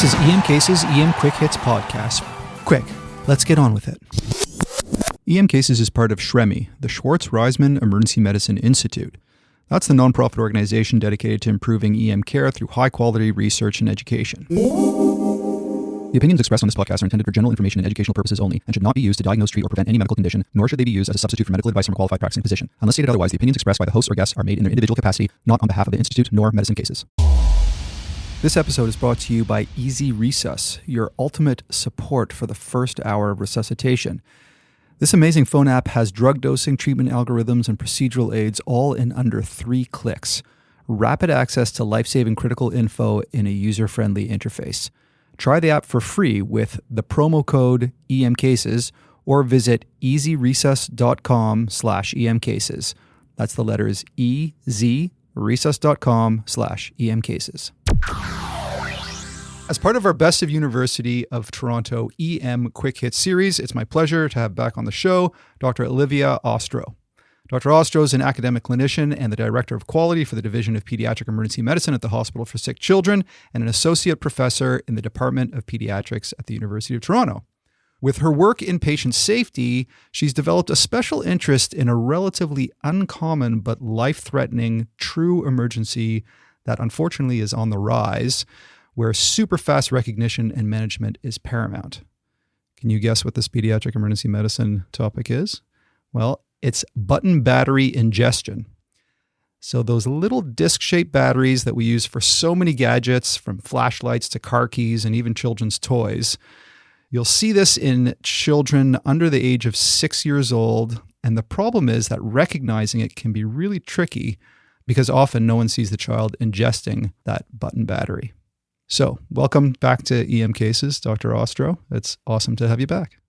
This is EM Cases, EM Quick Hits podcast. Quick, let's get on with it. EM Cases is part of SHREMI, the Schwartz-Reisman Emergency Medicine Institute. That's the nonprofit organization dedicated to improving EM care through high-quality research and education. The opinions expressed on this podcast are intended for general information and educational purposes only and should not be used to diagnose, treat, or prevent any medical condition, nor should they be used as a substitute for medical advice from a qualified practicing physician. Unless stated otherwise, the opinions expressed by the hosts or guests are made in their individual capacity, not on behalf of the Institute nor Medicine Cases. This episode is brought to you by Easy Resus, your ultimate support for the first hour of resuscitation. This amazing phone app has drug dosing, treatment algorithms, and procedural aids all in under 3 clicks. Rapid access to life-saving critical info in a user-friendly interface. Try the app for free with the promo code EMCases or visit easyresus.com/EMCases. That's the letters easyresus.com/EMCases. As part of our Best of University of Toronto EM Quick Hits series, it's my pleasure to have back on the show Dr. Olivia Ostro. Dr. Ostro is an academic clinician and the Director of Quality for the Division of Pediatric Emergency Medicine at the Hospital for Sick Children and an Associate Professor in the Department of Pediatrics at the University of Toronto. With her work in patient safety, she's developed a special interest in a relatively uncommon but life-threatening true emergency that unfortunately is on the rise, where super fast recognition and management is paramount. Can you guess what this pediatric emergency medicine topic is? Well, it's button battery ingestion. So those little disc-shaped batteries that we use for so many gadgets, from flashlights to car keys and even children's toys. You'll see this in children under the age of 6 years old. And the problem is that recognizing it can be really tricky because often no one sees the child ingesting that button battery. So welcome back to EM Cases, Dr. Ostro. It's awesome to have you back.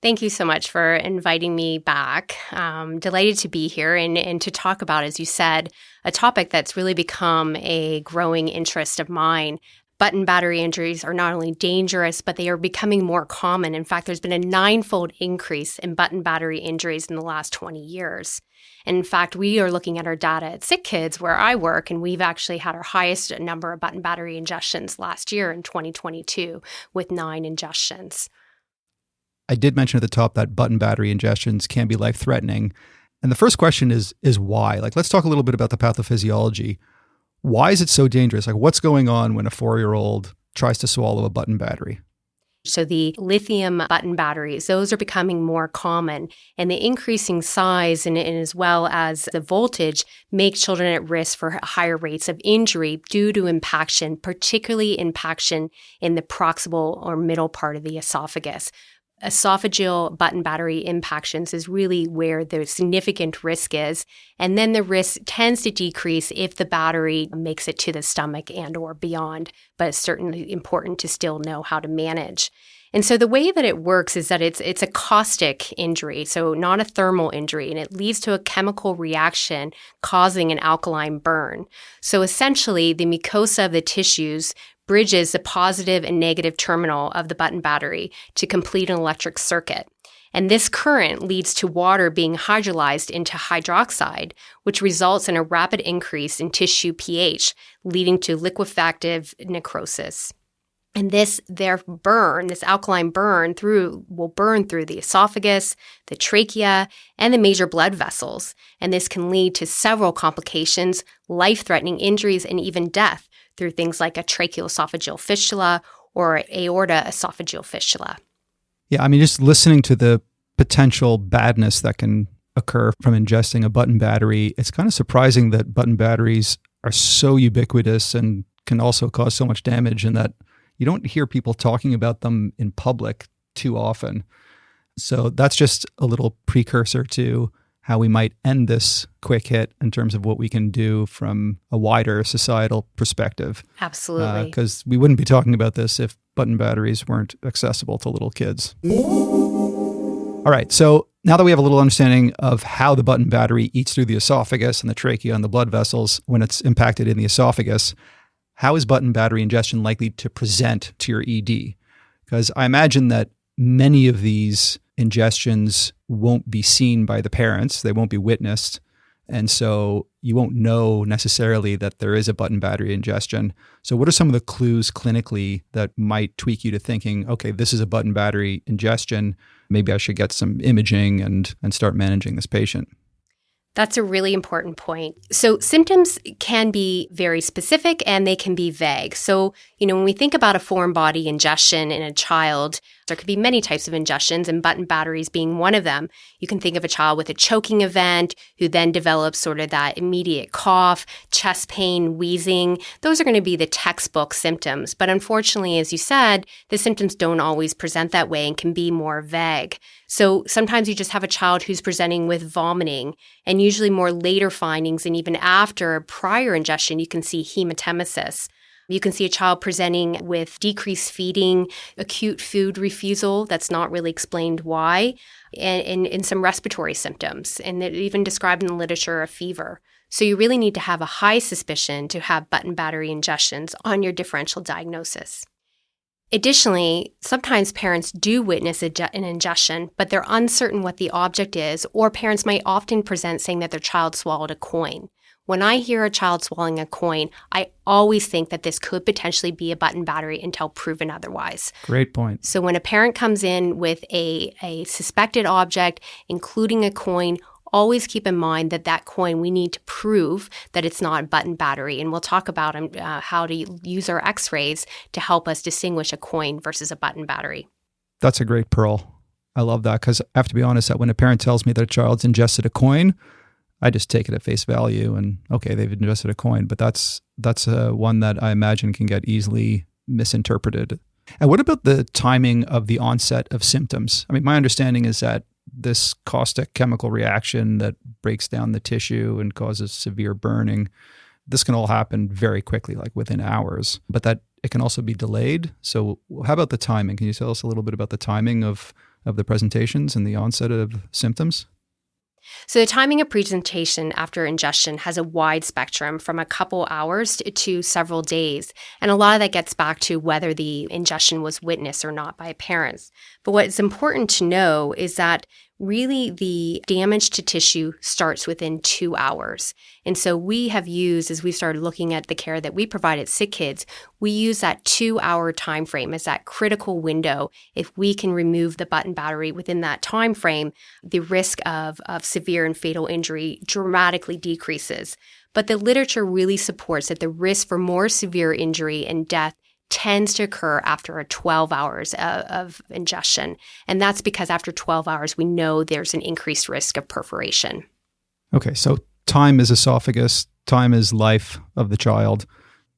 Thank you so much for inviting me back. Delighted to be here and to talk about, as you said, a topic that's really become a growing interest of mine. Button battery injuries are not only dangerous, but they are becoming more common. In fact, there's been a 9-fold increase in button battery injuries in the last 20 years. In fact, we are looking at our data at Sick Kids, where I work, and we've actually had our highest number of button battery ingestions last year in 2022 with 9 ingestions. I did mention at the top that button battery ingestions can be life-threatening. And the first question is why? Let's talk a little bit about the pathophysiology. Why is it so dangerous? What's going on when a 4-year-old tries to swallow a button battery? So the lithium button batteries, those are becoming more common, and the increasing size and as well as the voltage make children at risk for higher rates of injury due to impaction, particularly impaction in the proximal or middle part of the esophagus. Esophageal button battery impactions is really where the significant risk is. And then the risk tends to decrease if the battery makes it to the stomach and or beyond, but it's certainly important to still know how to manage. And so the way that it works is that it's a caustic injury, so not a thermal injury, and it leads to a chemical reaction causing an alkaline burn. So essentially, the mucosa of the tissues bridges the positive and negative terminal of the button battery to complete an electric circuit. And this current leads to water being hydrolyzed into hydroxide, which results in a rapid increase in tissue pH, leading to liquefactive necrosis. And this alkaline burn will burn through the esophagus, the trachea, and the major blood vessels. And this can lead to several complications, life-threatening injuries, and even death through things like a tracheoesophageal fistula or aorta esophageal fistula. Yeah, just listening to the potential badness that can occur from ingesting a button battery, it's kind of surprising that button batteries are so ubiquitous and can also cause so much damage, and that you don't hear people talking about them in public too often. So that's just a little precursor to how we might end this quick hit in terms of what we can do from a wider societal perspective. Absolutely. Because we wouldn't be talking about this if button batteries weren't accessible to little kids. All right, so now that we have a little understanding of how the button battery eats through the esophagus and the trachea and the blood vessels when it's impacted in the esophagus, how is button battery ingestion likely to present to your ED? Because I imagine that many of these ingestions won't be seen by the parents. They won't be witnessed. And so you won't know necessarily that there is a button battery ingestion. So what are some of the clues clinically that might tweak you to thinking, okay, this is a button battery ingestion. Maybe I should get some imaging and start managing this patient? That's a really important point. So symptoms can be very specific and they can be vague. So, when we think about a foreign body ingestion in a child, there could be many types of ingestions and button batteries being one of them. You can think of a child with a choking event who then develops sort of that immediate cough, chest pain, wheezing. Those are going to be the textbook symptoms. But unfortunately, as you said, the symptoms don't always present that way and can be more vague. So sometimes you just have a child who's presenting with vomiting, and usually more later findings, and even after prior ingestion, you can see hematemesis. You can see a child presenting with decreased feeding, acute food refusal that's not really explained why, and some respiratory symptoms, and they're even described in the literature a fever. So you really need to have a high suspicion to have button battery ingestions on your differential diagnosis. Additionally, sometimes parents do witness an ingestion, but they're uncertain what the object is, or parents might often present saying that their child swallowed a coin. When I hear a child swallowing a coin, I always think that this could potentially be a button battery until proven otherwise. Great point. So when a parent comes in with a suspected object, including a coin, always keep in mind that coin, we need to prove that it's not a button battery. And we'll talk about how to use our x-rays to help us distinguish a coin versus a button battery. That's a great pearl. I love that, because I have to be honest that when a parent tells me that a child's ingested a coin, I just take it at face value and, okay, they've ingested a coin. But that's one that I imagine can get easily misinterpreted. And what about the timing of the onset of symptoms? I mean, my understanding is that this caustic chemical reaction that breaks down the tissue and causes severe burning, this can all happen very quickly, like within hours, but that it can also be delayed. So how about the timing? Can you tell us a little bit about the timing of the presentations and the onset of symptoms? So the timing of presentation after ingestion has a wide spectrum from a couple hours to several days. And a lot of that gets back to whether the ingestion was witnessed or not by parents. But what's important to know is that really the damage to tissue starts within 2 hours. And so we have used, as we started looking at the care that we provide at Sick Kids, we use that 2-hour time frame as that critical window. If we can remove the button battery within that time frame, the risk of severe and fatal injury dramatically decreases. But the literature really supports that the risk for more severe injury and death tends to occur after 12 hours of ingestion. And that's because after 12 hours, we know there's an increased risk of perforation. Okay, so time is esophagus, time is life of the child.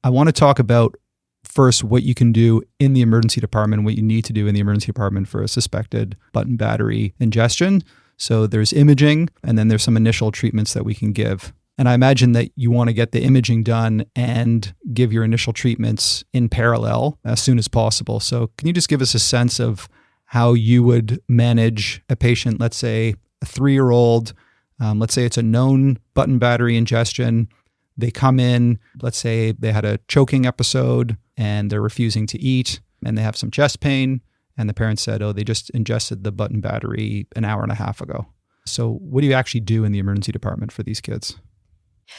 I want to talk about first what you can do in the emergency department, what you need to do in the emergency department for a suspected button battery ingestion. So there's imaging, and then there's some initial treatments that we can give. And I imagine that you want to get the imaging done and give your initial treatments in parallel as soon as possible. So can you just give us a sense of how you would manage a patient, let's say a 3-year-old, let's say it's a known button battery ingestion. They come in, let's say they had a choking episode and they're refusing to eat and they have some chest pain. And the parent said, oh, they just ingested the button battery an hour and a half ago. So what do you actually do in the emergency department for these kids?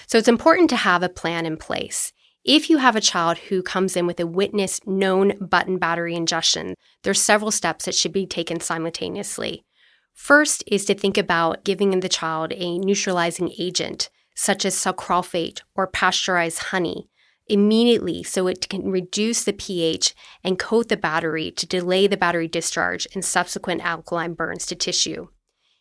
So it's important to have a plan in place. If you have a child who comes in with a witnessed known button battery ingestion, there's several steps that should be taken simultaneously. First is to think about giving the child a neutralizing agent, such as sucralfate or pasteurized honey, immediately so it can reduce the pH and coat the battery to delay the battery discharge and subsequent alkaline burns to tissue.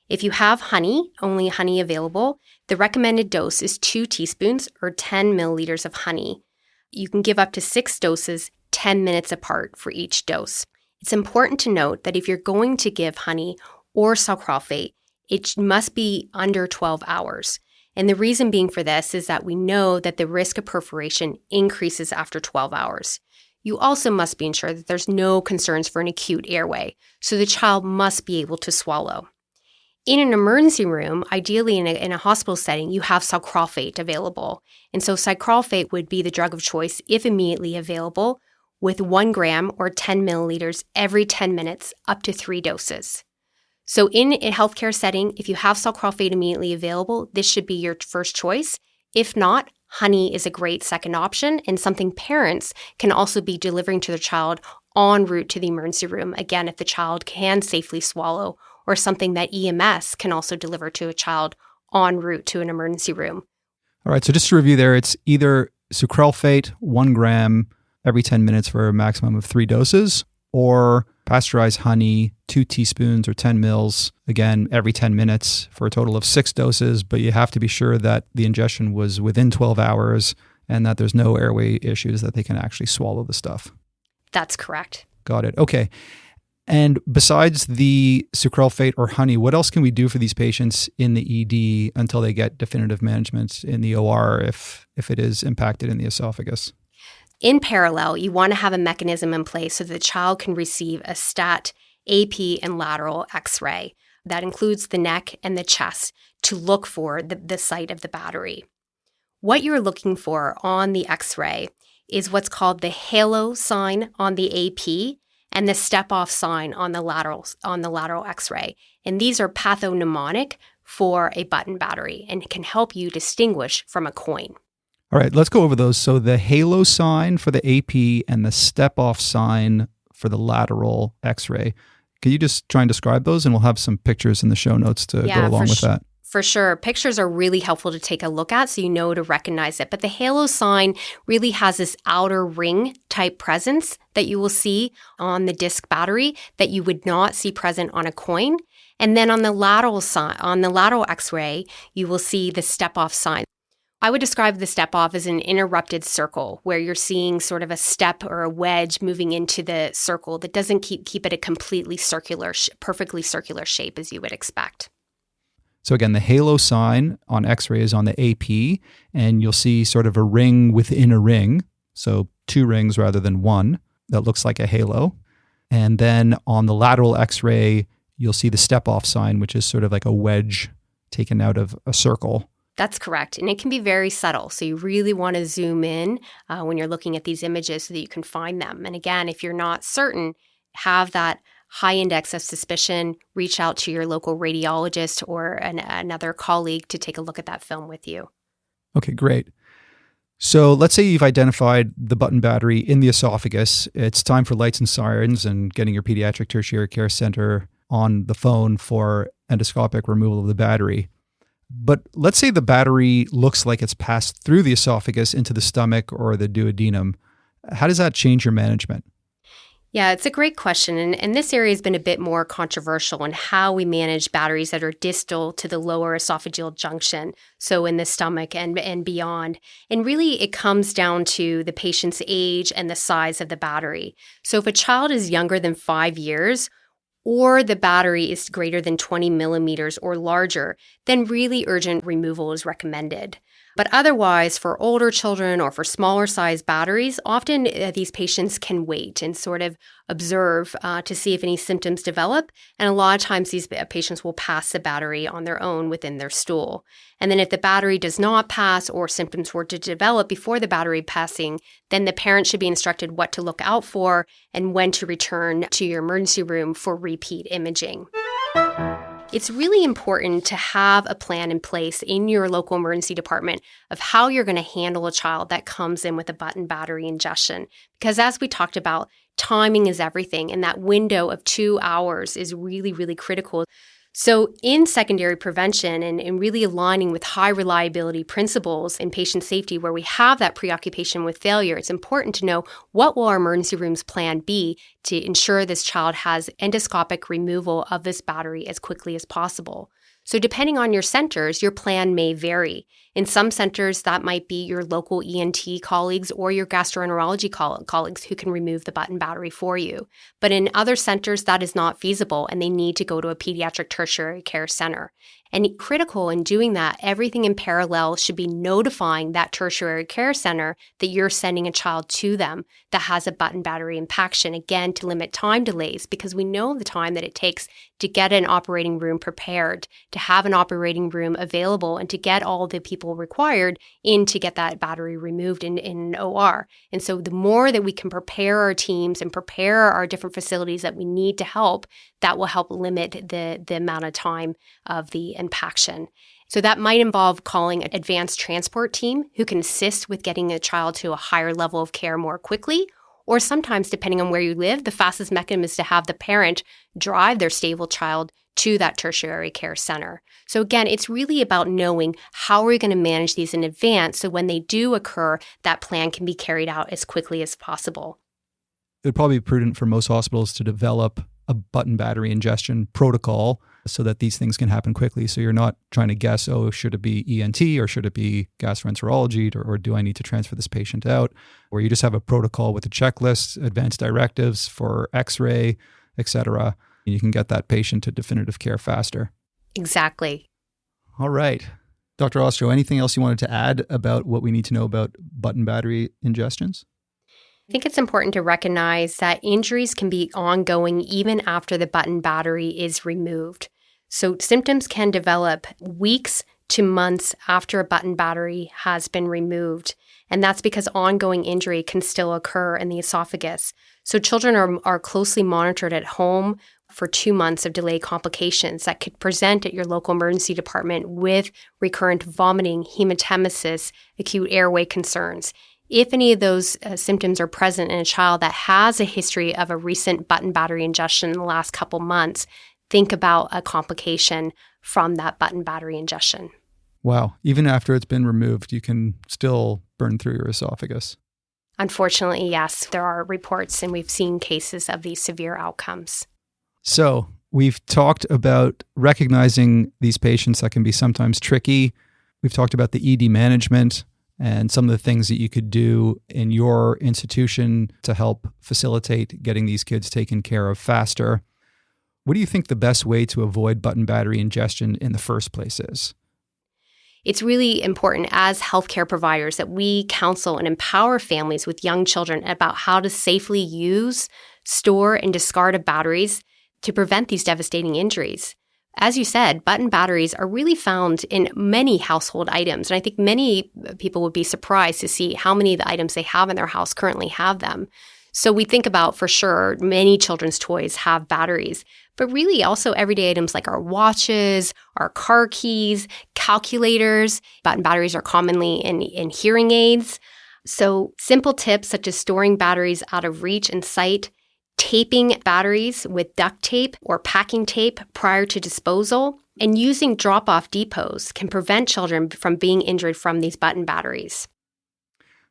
If you have honey, only honey available, the recommended dose is 2 teaspoons or 10 milliliters of honey. You can give up to 6 doses 10 minutes apart for each dose. It's important to note that if you're going to give honey or sucralfate, it must be under 12 hours. And the reason being for this is that we know that the risk of perforation increases after 12 hours. You also must be ensured that there's no concerns for an acute airway, so the child must be able to swallow. In an emergency room, ideally in a hospital setting, you have sucralfate available. And so sucralfate would be the drug of choice if immediately available, with 1 gram or 10 milliliters every 10 minutes, up to 3 doses. So in a healthcare setting, if you have sucralfate immediately available, this should be your first choice. If not, honey is a great second option and something parents can also be delivering to their child en route to the emergency room. Again, if the child can safely swallow, or something that EMS can also deliver to a child en route to an emergency room. All right, so just to review there, it's either sucralfate, 1 gram every 10 minutes for a maximum of 3 doses, or pasteurized honey, 2 teaspoons or 10 mils, again, every 10 minutes for a total of 6 doses, but you have to be sure that the ingestion was within 12 hours and that there's no airway issues, that they can actually swallow the stuff. That's correct. Got it. Okay. And besides the sucralfate or honey, what else can we do for these patients in the ED until they get definitive management in the OR if it is impacted in the esophagus? In parallel, you want to have a mechanism in place so that the child can receive a STAT, AP, and lateral X-ray. That includes the neck and the chest to look for the site of the battery. What you're looking for on the X-ray is what's called the halo sign on the AP and the step-off sign on the lateral X-ray. And these are pathognomonic for a button battery and can help you distinguish from a coin. All right, let's go over those. So the halo sign for the AP and the step-off sign for the lateral X-ray. Can you just try and describe those? And we'll have some pictures in the show notes to go along with that. For sure. Pictures are really helpful to take a look at so you know to recognize it. But the halo sign really has this outer ring type presence that you will see on the disc battery that you would not see present on a coin. And then on the lateral sign, on the lateral X-ray, you will see the step-off sign. I would describe the step-off as an interrupted circle where you're seeing sort of a step or a wedge moving into the circle that doesn't keep it a completely circular, perfectly circular shape as you would expect. So again, the halo sign on X-ray is on the AP, and you'll see sort of a ring within a ring. So 2 rings rather than 1 that looks like a halo. And then on the lateral X-ray, you'll see the step-off sign, which is sort of like a wedge taken out of a circle. That's correct. And it can be very subtle. So you really want to zoom in when you're looking at these images so that you can find them. And again, if you're not certain, have that high index of suspicion, reach out to your local radiologist or another colleague to take a look at that film with you. Okay, great. So let's say you've identified the button battery in the esophagus. It's time for lights and sirens and getting your pediatric tertiary care center on the phone for endoscopic removal of the battery. But let's say the battery looks like it's passed through the esophagus into the stomach or the duodenum. How does that change your management? Yeah, it's a great question. And this area has been a bit more controversial in how we manage batteries that are distal to the lower esophageal junction, so in the stomach and beyond. And really, it comes down to the patient's age and the size of the battery. So if a child is younger than 5 years, or the battery is greater than 20 millimeters or larger, then really urgent removal is recommended. But otherwise, for older children or for smaller size batteries, often these patients can wait and sort of observe to see if any symptoms develop. And a lot of times these patients will pass the battery on their own within their stool. And then if the battery does not pass or symptoms were to develop before the battery passing, then the parent should be instructed what to look out for and when to return to your emergency room for repeat imaging. It's really important to have a plan in place in your local emergency department of how you're going to handle a child that comes in with a button battery ingestion. Because as we talked about, timing is everything, and that window of 2 hours is really, really critical. So in secondary prevention and really aligning with high reliability principles in patient safety where we have that preoccupation with failure, it's important to know what will our emergency room's plan be to ensure this child has endoscopic removal of this battery as quickly as possible. So depending on your centers, your plan may vary. In some centers, that might be your local ENT colleagues or your gastroenterology colleagues who can remove the button battery for you. But in other centers, that is not feasible, and they need to go to a pediatric tertiary care center. And critical in doing that, everything in parallel should be notifying that tertiary care center that you're sending a child to them that has a button battery impaction, again, to limit time delays, because we know the time that it takes to get an operating room prepared, to have an operating room available, and to get all the people required in to get that battery removed in an OR. And so the more that we can prepare our teams and prepare our different facilities that we need to help, that will help limit the amount of time of the impaction. So that might involve calling an advanced transport team who can assist with getting a child to a higher level of care more quickly. Or sometimes, depending on where you live, the fastest mechanism is to have the parent drive their stable child to that tertiary care center. So again, it's really about knowing how are we going to manage these in advance so when they do occur, that plan can be carried out as quickly as possible. It would probably be prudent for most hospitals to develop a button battery ingestion protocol so that these things can happen quickly. So you're not trying to guess, oh, should it be ENT or should it be gastroenterology or do I need to transfer this patient out? Or you just have a protocol with a checklist, advanced directives for X-ray, et cetera. And you can get that patient to definitive care faster. Exactly. All right. Dr. Ostro, anything else you wanted to add about what we need to know about button battery ingestions? I think it's important to recognize that injuries can be ongoing even after the button battery is removed. So symptoms can develop weeks to months after a button battery has been removed. And that's because ongoing injury can still occur in the esophagus. So children are closely monitored at home for 2 months of delayed complications that could present at your local emergency department with recurrent vomiting, hematemesis, acute airway concerns. If any of those symptoms are present in a child that has a history of a recent button battery ingestion in the last couple months, think about a complication from that button battery ingestion. Wow. Even after it's been removed, you can still burn through your esophagus. Unfortunately, yes, there are reports and we've seen cases of these severe outcomes. So we've talked about recognizing these patients that can be sometimes tricky. We've talked about the ED management and some of the things that you could do in your institution to help facilitate getting these kids taken care of faster. What do you think the best way to avoid button battery ingestion in the first place is? It's really important as healthcare providers that we counsel and empower families with young children about how to safely use, store, and discard of batteries to prevent these devastating injuries. As you said, button batteries are really found in many household items. And I think many people would be surprised to see how many of the items they have in their house currently have them. So we think about, for sure, many children's toys have batteries, but really also everyday items like our watches, our car keys, calculators. Button batteries are commonly in hearing aids. So simple tips such as storing batteries out of reach and sight, taping batteries with duct tape or packing tape prior to disposal, and using drop-off depots can prevent children from being injured from these button batteries.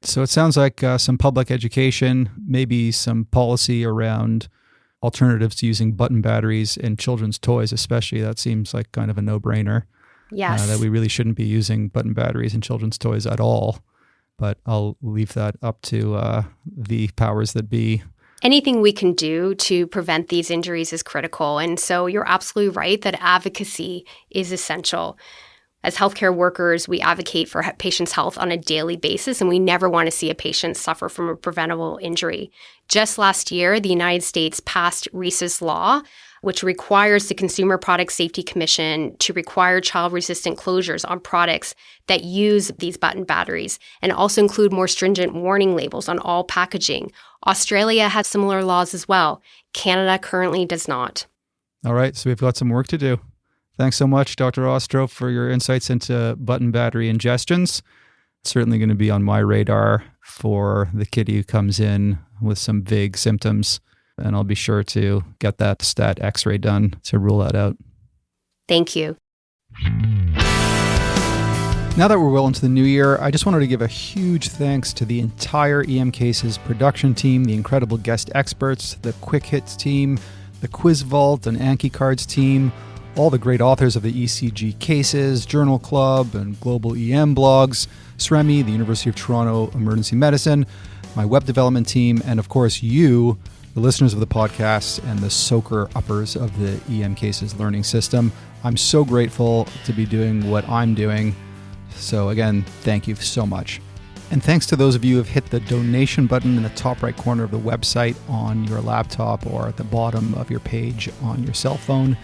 So it sounds like some public education, maybe some policy around alternatives to using button batteries in children's toys, especially. That seems like kind of a no-brainer. Yes. That we really shouldn't be using button batteries in children's toys at all. But I'll leave that up to the powers that be. Anything we can do to prevent these injuries is critical. And so you're absolutely right that advocacy is essential. As healthcare workers, we advocate for patients' health on a daily basis, and we never want to see a patient suffer from a preventable injury. Just last year, the United States passed Reese's Law, which requires the Consumer Product Safety Commission to require child-resistant closures on products that use these button batteries and also include more stringent warning labels on all packaging. Australia has similar laws as well. Canada currently does not. All right, so we've got some work to do. Thanks so much, Dr. Ostro, for your insights into button battery ingestions. It's certainly going to be on my radar for the kid who comes in with some vague symptoms, and I'll be sure to get that stat X-ray done to rule that out. Thank you. Now that we're well into the new year, I just wanted to give a huge thanks to the entire EM Cases production team, the incredible guest experts, the Quick Hits team, the Quiz Vault and Anki Cards team, all the great authors of the ECG Cases, Journal Club, and Global EM blogs, SREMI, the University of Toronto Emergency Medicine, my web development team, and of course you, the listeners of the podcast and the soaker uppers of the EM Cases learning system. I'm so grateful to be doing what I'm doing. So again, thank you so much. And thanks to those of you who have hit the donation button in the top right corner of the website on your laptop or at the bottom of your page on your cell phone.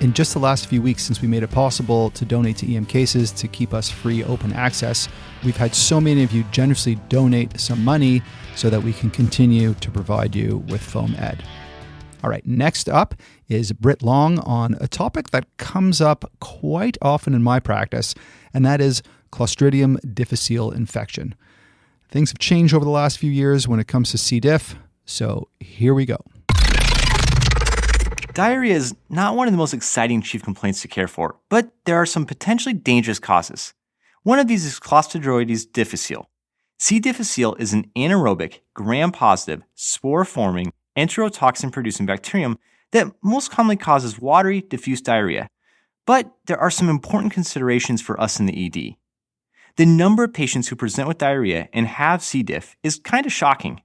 In just the last few weeks since we made it possible to donate to EM Cases to keep us free open access, we've had so many of you generously donate some money so that we can continue to provide you with foam ed. All right, next up is Britt Long on a topic that comes up quite often in my practice, and that is Clostridium difficile infection. Things have changed over the last few years when it comes to C. diff, so here we go. Diarrhea is not one of the most exciting chief complaints to care for, but there are some potentially dangerous causes. One of these is Clostridioides difficile. C. difficile is an anaerobic, gram-positive, spore-forming, enterotoxin-producing bacterium that most commonly causes watery, diffuse diarrhea. But there are some important considerations for us in the ED. The number of patients who present with diarrhea and have C. diff is kind of shocking.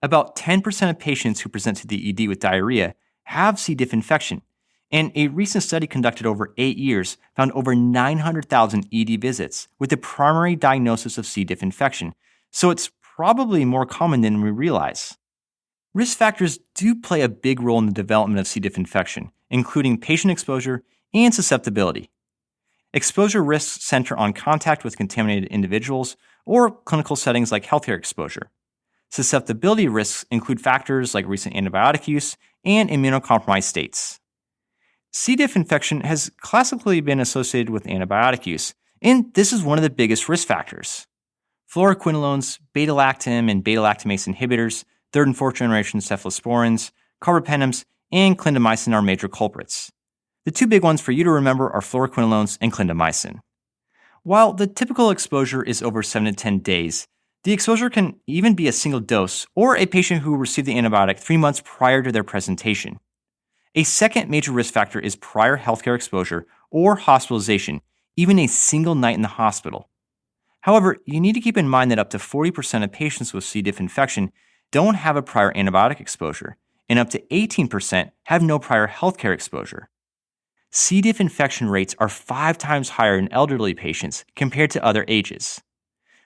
About 10% of patients who present to the ED with diarrhea have C. diff infection, and a recent study conducted over 8 years found over 900,000 ED visits with the primary diagnosis of C. diff infection, so it's probably more common than we realize. Risk factors do play a big role in the development of C. diff infection, including patient exposure and susceptibility. Exposure risks center on contact with contaminated individuals or clinical settings like healthcare exposure. Susceptibility risks include factors like recent antibiotic use and immunocompromised states. C. diff infection has classically been associated with antibiotic use, and this is one of the biggest risk factors. Fluoroquinolones, beta-lactam and beta-lactamase inhibitors, third and fourth generation cephalosporins, carbapenems, and clindamycin are major culprits. The two big ones for you to remember are fluoroquinolones and clindamycin. While the typical exposure is over 7 to 10 days, the exposure can even be a single dose or a patient who received the antibiotic 3 months prior to their presentation. A second major risk factor is prior healthcare exposure or hospitalization, even a single night in the hospital. However, you need to keep in mind that up to 40% of patients with C. diff infection don't have a prior antibiotic exposure, and up to 18% have no prior healthcare exposure. C. diff infection rates are 5 times higher in elderly patients compared to other ages.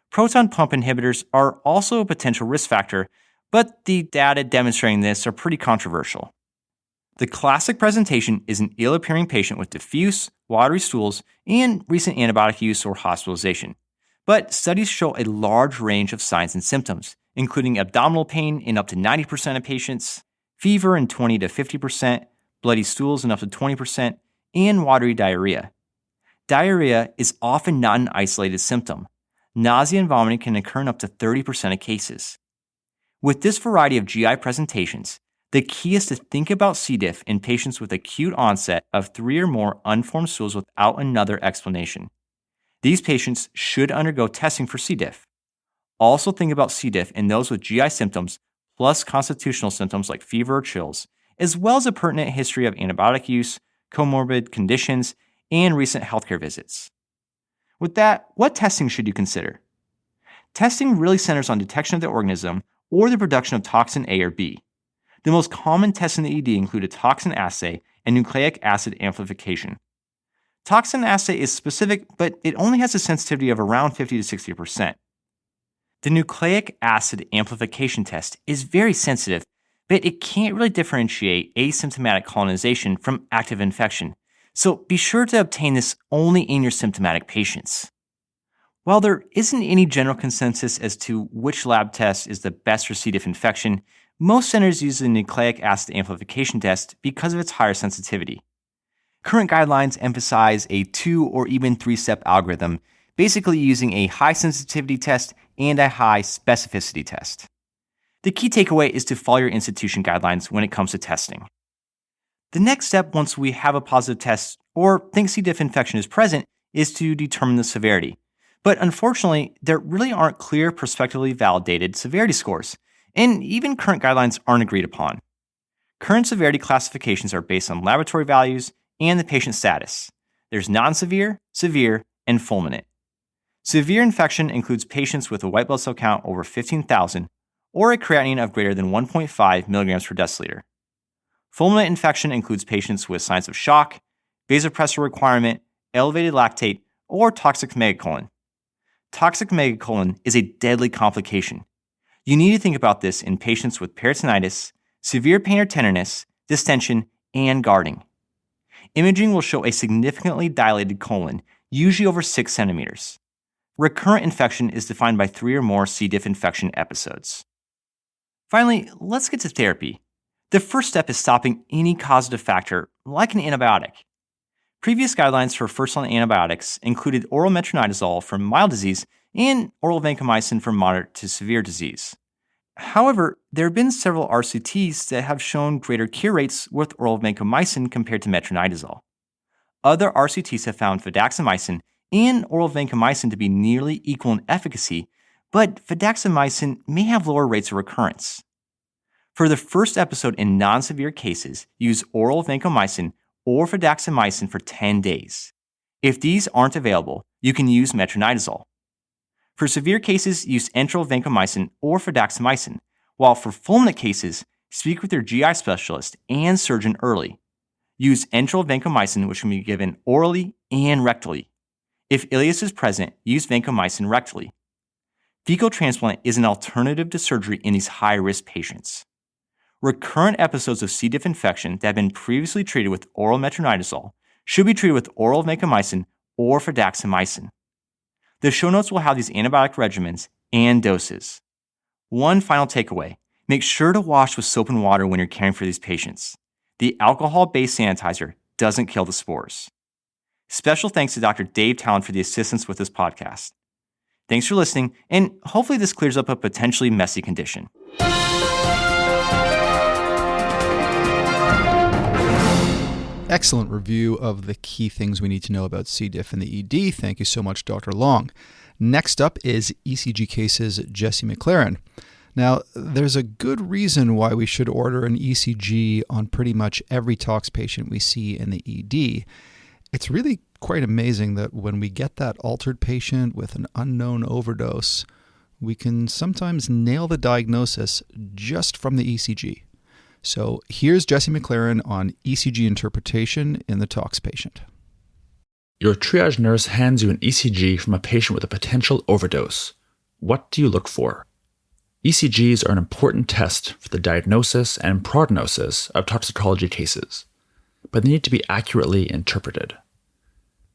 Proton pump inhibitors are also a potential risk factor, but the data demonstrating this are pretty controversial. The classic presentation is an ill-appearing patient with diffuse, watery stools and recent antibiotic use or hospitalization. But studies show a large range of signs and symptoms, including abdominal pain in up to 90% of patients, fever in 20 to 50%, bloody stools in up to 20%, and watery diarrhea. Diarrhea is often not an isolated symptom. Nausea and vomiting can occur in up to 30% of cases. With this variety of GI presentations, the key is to think about C. diff in patients with acute onset of 3 or more unformed stools without another explanation. These patients should undergo testing for C. diff. Also think about C. diff in those with GI symptoms plus constitutional symptoms like fever or chills, as well as a pertinent history of antibiotic use, comorbid conditions, and recent healthcare visits. With that, what testing should you consider? Testing really centers on detection of the organism or the production of toxin A or B. The most common tests in the ED include a toxin assay and nucleic acid amplification. Toxin assay is specific, but it only has a sensitivity of around 50 to 60%. The nucleic acid amplification test is very sensitive, but it can't really differentiate asymptomatic colonization from active infection. So be sure to obtain this only in your symptomatic patients. While there isn't any general consensus as to which lab test is the best for C. diff infection, most centers use the nucleic acid amplification test because of its higher sensitivity. Current guidelines emphasize a 2 or even 3-step algorithm, basically using a high sensitivity test and a high specificity test. The key takeaway is to follow your institution guidelines when it comes to testing. The next step once we have a positive test or think C. diff infection is present is to determine the severity. But unfortunately, there really aren't clear prospectively validated severity scores, and even current guidelines aren't agreed upon. Current severity classifications are based on laboratory values and the patient status. There's non-severe, severe, and fulminant. Severe infection includes patients with a white blood cell count over 15,000 or a creatinine of greater than 1.5 milligrams per deciliter. Fulminant infection includes patients with signs of shock, vasopressor requirement, elevated lactate, or toxic megacolon. Toxic megacolon is a deadly complication. You need to think about this in patients with peritonitis, severe pain or tenderness, distension, and guarding. Imaging will show a significantly dilated colon, usually over 6 centimeters. Recurrent infection is defined by 3 or more C. diff infection episodes. Finally, let's get to therapy. The first step is stopping any causative factor, like an antibiotic. Previous guidelines for first-line antibiotics included oral metronidazole for mild disease and oral vancomycin for moderate to severe disease. However, there have been several RCTs that have shown greater cure rates with oral vancomycin compared to metronidazole. Other RCTs have found fidaxomicin and oral vancomycin to be nearly equal in efficacy, but fidaxomicin may have lower rates of recurrence. For the first episode in non-severe cases, use oral vancomycin or fidaxomicin for 10 days. If these aren't available, you can use metronidazole. For severe cases, use enteral vancomycin or fidaxomicin, while for fulminant cases, speak with your GI specialist and surgeon early. Use enteral vancomycin, which can be given orally and rectally. If ileus is present, use vancomycin rectally. Fecal transplant is an alternative to surgery in these high-risk patients. Recurrent episodes of C. diff infection that have been previously treated with oral metronidazole should be treated with oral vancomycin or fidaxomicin. The show notes will have these antibiotic regimens and doses. One final takeaway, make sure to wash with soap and water when you're caring for these patients. The alcohol-based sanitizer doesn't kill the spores. Special thanks to Dr. Dave Talon for the assistance with this podcast. Thanks for listening, and hopefully this clears up a potentially messy condition. Excellent review of the key things we need to know about C. diff and the ED. Thank you so much, Dr. Long. Next up is ECG cases Jesse McLaren. Now, there's a good reason why we should order an ECG on pretty much every tox patient we see in the ED. It's really quite amazing that when we get that altered patient with an unknown overdose, we can sometimes nail the diagnosis just from the ECG. So here's Jesse McLaren on ECG interpretation in the tox patient. Your triage nurse hands you an ECG from a patient with a potential overdose. What do you look for? ECGs are an important test for the diagnosis and prognosis of toxicology cases, but they need to be accurately interpreted.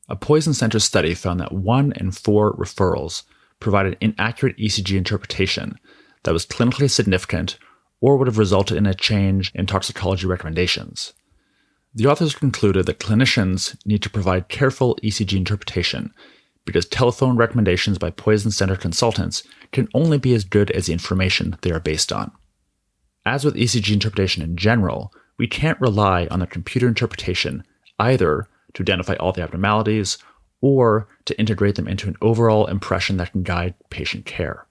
A Poison Center study found that 1 in 4 referrals provided inaccurate ECG interpretation that was clinically significant or would have resulted in a change in toxicology recommendations. The authors concluded that clinicians need to provide careful ECG interpretation because telephone recommendations by Poison Center consultants can only be as good as the information they are based on. As with ECG interpretation in general, we can't rely on the computer interpretation either to identify all the abnormalities or to integrate them into an overall impression that can guide patient care.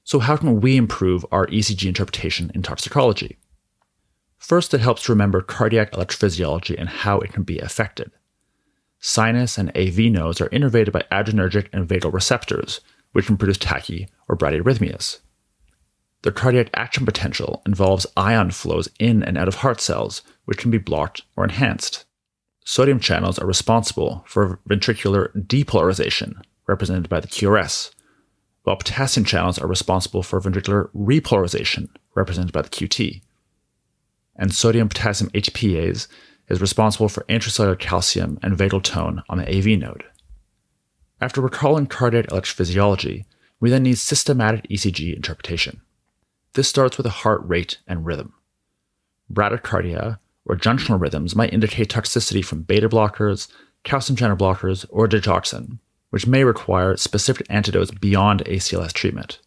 So how can we improve our ECG interpretation in toxicology? First, it helps to remember cardiac electrophysiology and how it can be affected. Sinus and AV nodes are innervated by adrenergic and vagal receptors, which can produce tachy or bradyarrhythmias. The cardiac action potential involves ion flows in and out of heart cells, which can be blocked or enhanced. Sodium channels are responsible for ventricular depolarization, represented by the QRS, while potassium channels are responsible for ventricular repolarization, represented by the QT. And sodium-potassium HPase is responsible for intracellular calcium and vagal tone on the AV node. After recalling cardiac electrophysiology, we then need systematic ECG interpretation. This starts with a heart rate and rhythm. Bradycardia, or junctional rhythms, might indicate toxicity from beta blockers, calcium channel blockers, or digoxin, which may require specific antidotes beyond ACLS treatment.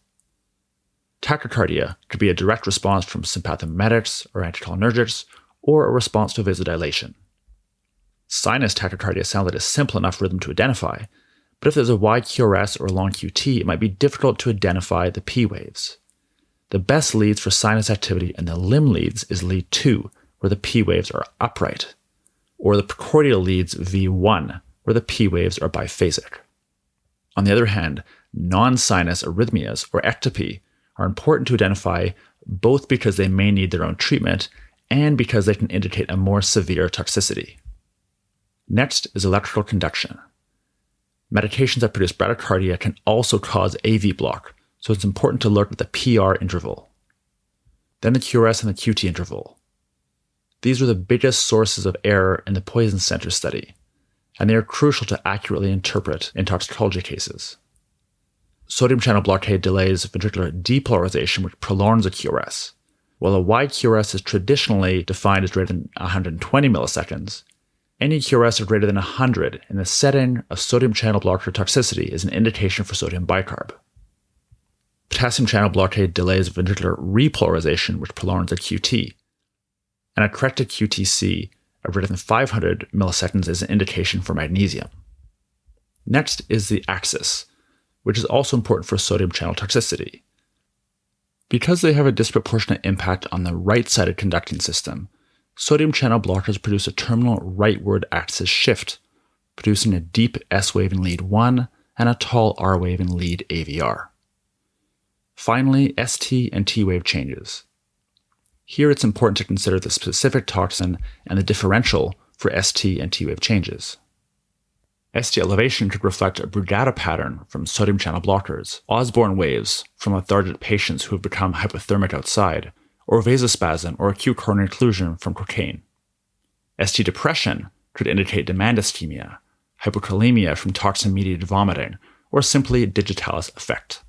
Tachycardia could be a direct response from sympathomimetics or anticholinergics, or a response to vasodilation. Sinus tachycardia sounds like a simple enough rhythm to identify, but if there's a wide QRS or long QT, it might be difficult to identify the P waves. The best leads for sinus activity in the limb leads is lead 2, where the P waves are upright, or the precordial leads V1, where the P waves are biphasic. On the other hand, non-sinus arrhythmias, or ectopy, are important to identify both because they may need their own treatment and because they can indicate a more severe toxicity. Next is electrical conduction. Medications that produce bradycardia can also cause AV block, so it's important to look at the PR interval. Then the QRS and the QT interval. These were the biggest sources of error in the Poison Center study, and they are crucial to accurately interpret in toxicology cases. Sodium channel blockade delays ventricular depolarization, which prolongs a QRS. While a wide QRS is traditionally defined as greater than 120 milliseconds, any QRS of greater than 100 in the setting of sodium channel blocker toxicity is an indication for sodium bicarb. Potassium channel blockade delays ventricular repolarization, which prolongs a QT. And a corrected QTc of greater than 500 milliseconds is an indication for magnesium. Next is the axis, which is also important for sodium channel toxicity. Because they have a disproportionate impact on the right-sided conducting system, sodium channel blockers produce a terminal rightward axis shift, producing a deep S wave in lead 1 and a tall R wave in lead AVR. Finally, ST and T wave changes. Here it's important to consider the specific toxin and the differential for ST and T wave changes. ST elevation could reflect a Brugada pattern from sodium channel blockers, Osborne waves from lethargic patients who have become hypothermic outside, or vasospasm or acute coronary occlusion from cocaine. ST depression could indicate demand ischemia, hypokalemia from toxin-mediated vomiting, or simply digitalis effect.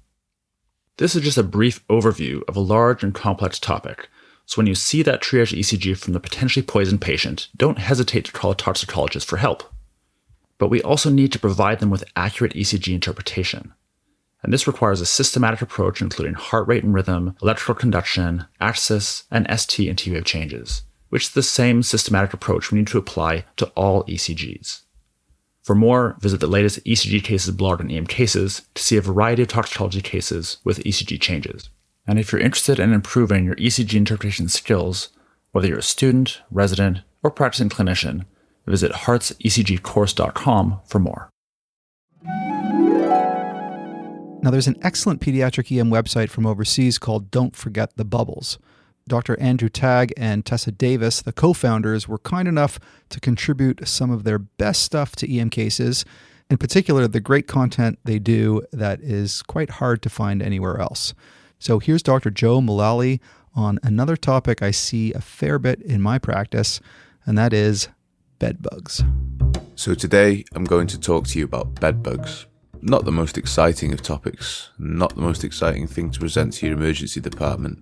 This is just a brief overview of a large and complex topic, so when you see that triage ECG from the potentially poisoned patient, don't hesitate to call a toxicologist for help. But we also need to provide them with accurate ECG interpretation. And this requires a systematic approach including heart rate and rhythm, electrical conduction, axis, and ST and T wave changes, which is the same systematic approach we need to apply to all ECGs. For more, visit the latest ECG cases blog on EM Cases to see a variety of toxicology cases with ECG changes. And if you're interested in improving your ECG interpretation skills, whether you're a student, resident, or practicing clinician, visit heartsecgcourse.com for more. Now, there's an excellent pediatric EM website from overseas called Don't Forget the Bubbles. Dr. Andrew Tagg and Tessa Davis, the co-founders, were kind enough to contribute some of their best stuff to EM Cases, in particular the great content they do that is quite hard to find anywhere else. So here's Dr. Joe Mullally on another topic I see a fair bit in my practice, and that is bed bugs. So today I'm going to talk to you about bed bugs. Not the most exciting of topics, not the most exciting thing to present to your emergency department,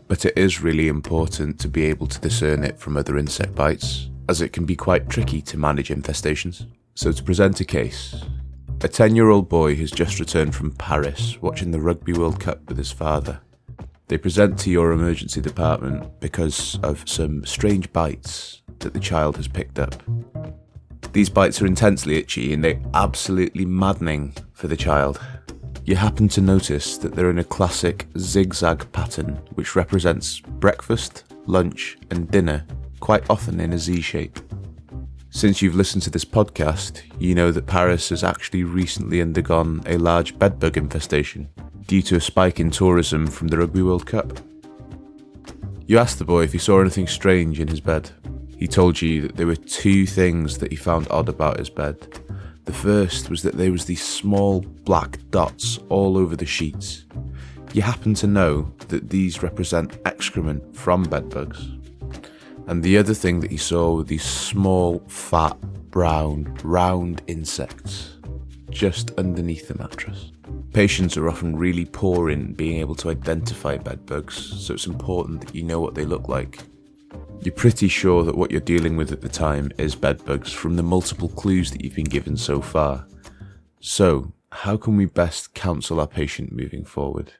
but it is really important to be able to discern it from other insect bites, as it can be quite tricky to manage infestations. So to present a case, a 10-year-old boy has just returned from Paris watching the Rugby World Cup with his father. They present to your emergency department because of some strange bites that the child has picked up. These bites are intensely itchy and they're absolutely maddening for the child. You happen to notice that they're in a classic zigzag pattern which represents breakfast, lunch and dinner, quite often in a Z shape. Since you've listened to this podcast, you know that Paris has actually recently undergone a large bedbug infestation due to a spike in tourism from the Rugby World Cup. You asked the boy if he saw anything strange in his bed. He told you that there were two things that he found odd about his bed. The first was that there was these small black dots all over the sheets. You happen to know that these represent excrement from bedbugs. And the other thing that he saw were these small, fat, brown, round insects just underneath the mattress. Patients are often really poor in being able to identify bedbugs, so it's important that you know what they look like. You're pretty sure that what you're dealing with at the time is bedbugs from the multiple clues that you've been given so far. So, how can we best counsel our patient moving forward?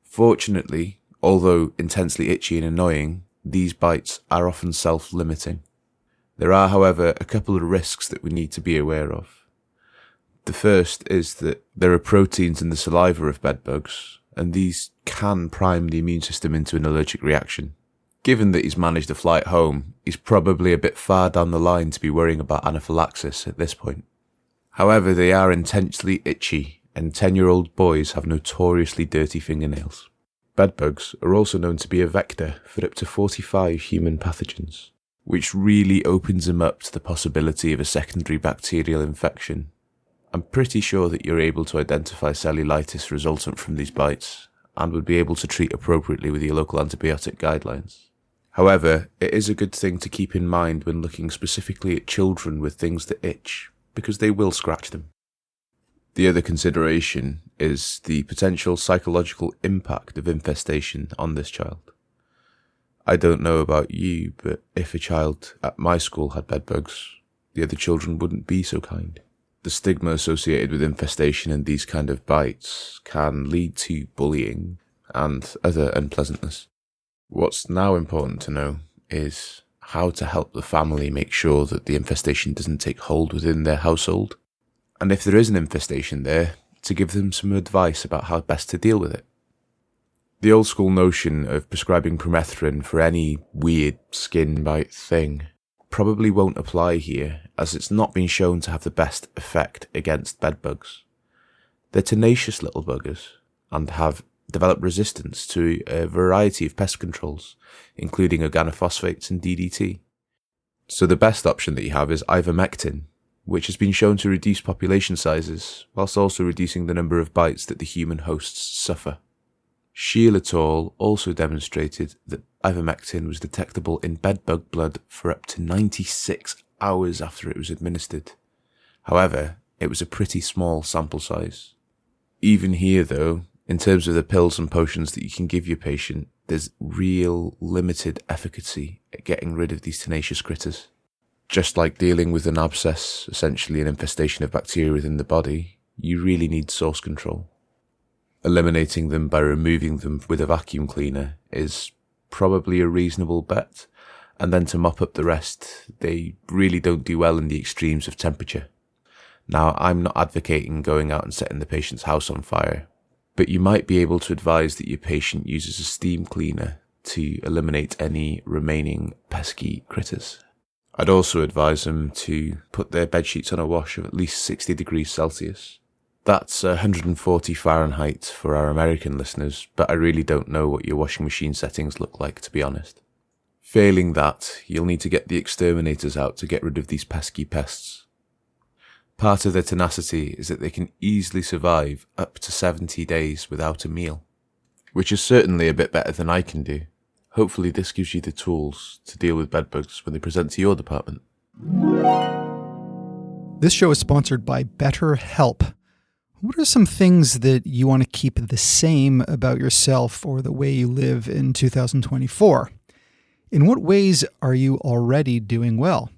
Fortunately, although intensely itchy and annoying, these bites are often self-limiting. There are, however, a couple of risks that we need to be aware of. The first is that there are proteins in the saliva of bedbugs, and these can prime the immune system into an allergic reaction. Given that he's managed a flight home, he's probably a bit far down the line to be worrying about anaphylaxis at this point. However, they are intensely itchy, and 10-year-old boys have notoriously dirty fingernails. Bedbugs are also known to be a vector for up to 45 human pathogens. which really opens him up to the possibility of a secondary bacterial infection. I'm pretty sure that you're able to identify cellulitis resultant from these bites and would be able to treat appropriately with your local antibiotic guidelines. However, it is a good thing to keep in mind when looking specifically at children with things that itch, because they will scratch them. The other consideration is the potential psychological impact of infestation on this child. I don't know about you, but if a child at my school had bedbugs, the other children wouldn't be so kind. The stigma associated with infestation and these kind of bites can lead to bullying and other unpleasantness. What's now important to know is how to help the family make sure that the infestation doesn't take hold within their household, and if there is an infestation there, to give them some advice about how best to deal with it. The old school notion of prescribing permethrin for any weird skin bite thing probably won't apply here, as it's not been shown to have the best effect against bedbugs. They're tenacious little buggers and have developed resistance to a variety of pest controls, including organophosphates and DDT. So the best option that you have is ivermectin, which has been shown to reduce population sizes, whilst also reducing the number of bites that the human hosts suffer. Sheil et al. Also demonstrated that ivermectin was detectable in bedbug blood for up to 96 hours after it was administered. However, it was a pretty small sample size. Even here though, in terms of the pills and potions that you can give your patient, there's real limited efficacy at getting rid of these tenacious critters. Just like dealing with an abscess, essentially an infestation of bacteria within the body, you really need source control. Eliminating them by removing them with a vacuum cleaner is probably a reasonable bet, and then to mop up the rest, they really don't do well in the extremes of temperature. Now, I'm not advocating going out and setting the patient's house on fire, but you might be able to advise that your patient uses a steam cleaner to eliminate any remaining pesky critters. I'd also advise them to put their bedsheets on a wash of at least 60 degrees Celsius. That's 140 Fahrenheit for our American listeners, but I really don't know what your washing machine settings look like, to be honest. Failing that, you'll need to get the exterminators out to get rid of these pesky pests. Part of their tenacity is that they can easily survive up to 70 days without a meal, which is certainly a bit better than I can do. Hopefully this gives you the tools to deal with bedbugs when they present to your department. This show is sponsored by BetterHelp. What are some things that you want to keep the same about yourself or the way you live in 2024? In what ways are you already doing well?